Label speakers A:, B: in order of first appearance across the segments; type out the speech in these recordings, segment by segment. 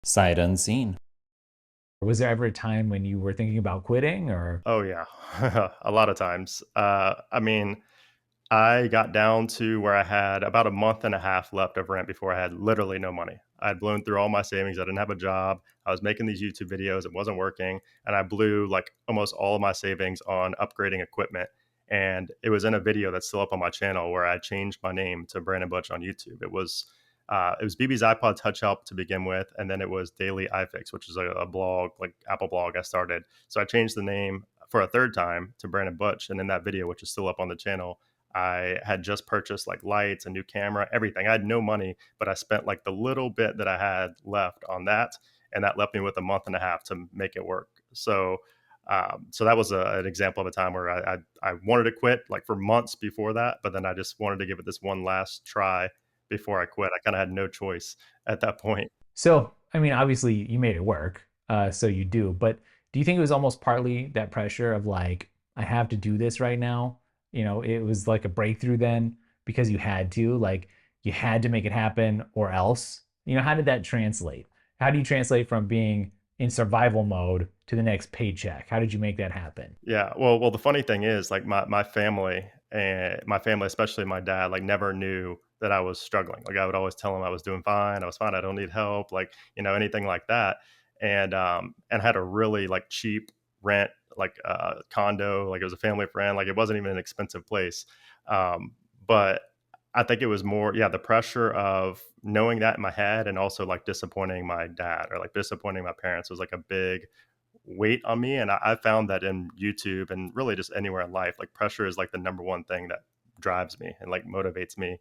A: Sight unseen.
B: Was there ever a time when you were thinking about quitting or?
C: Oh yeah, a lot of times. I mean, I got down to where I had about a month and a half left of rent before I had literally no money. I had blown through all my savings. I didn't have a job. I was making these YouTube videos. It wasn't working. And I blew like almost all of my savings on upgrading equipment. And it was in a video that's still up on my channel where I changed my name to Brandon Butch on YouTube. It was BB's iPod Touch Help to begin with, and then it was Daily iFix, which is a blog, like Apple blog I started. So I changed the name for a third time to Brandon Butch. And in that video, which is still up on the channel, I had just purchased like lights, a new camera, everything. I had no money, but I spent like the little bit that I had left on that, and that left me with a month and a half to make it work. So that was an example of a time where I wanted to quit like for months before that, but then I just wanted to give it this one last try before I quit. I kind of had no choice at that point.
B: So, I mean, obviously you made it work, so you do, but do you think it was almost partly that pressure of like, I have to do this right now? It was like a breakthrough then because you had to, like, you had to make it happen or else. How did that translate? How do you translate from being in survival mode to the next paycheck? How did you make that happen?
C: Yeah. Well, the funny thing is, like my family and my family, especially my dad, like never knew that I was struggling. Like I would always tell them I was doing fine. I was fine. I don't need help. Like anything like that. And had a really like cheap rent, like condo. Like it was a family friend. Like it wasn't even an expensive place. But I think it was more, yeah, the pressure of knowing that in my head, and also like disappointing my dad or like disappointing my parents was like a big weight on me. And I found that in YouTube and really just anywhere in life, like pressure is like the number one thing that drives me and like motivates me,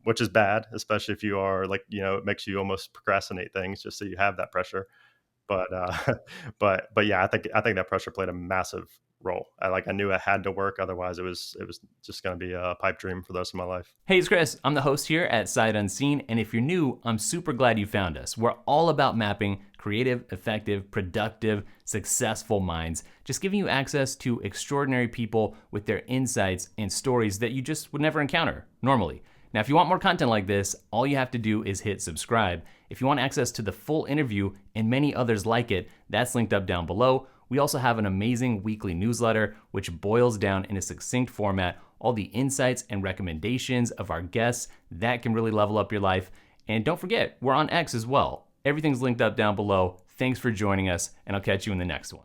C: which is bad, especially if you are like, it makes you almost procrastinate things just so you have that pressure. But but yeah, I think that pressure played a massive role. I knew I had to work, otherwise it was just going to be a pipe dream for the rest of my life.
A: Hey, it's Chris. I'm the host here at Sight Unseen, and if you're new, I'm super glad you found us. We're all about mapping creative, effective, productive, successful minds, just giving you access to extraordinary people with their insights and stories that you just would never encounter normally. Now, if you want more content like this, all you have to do is hit subscribe. If you want access to the full interview and many others like it, that's linked up down below. We also have an amazing weekly newsletter, which boils down in a succinct format all the insights and recommendations of our guests that can really level up your life. And don't forget, we're on X as well. Everything's linked up down below. Thanks for joining us, and I'll catch you in the next one.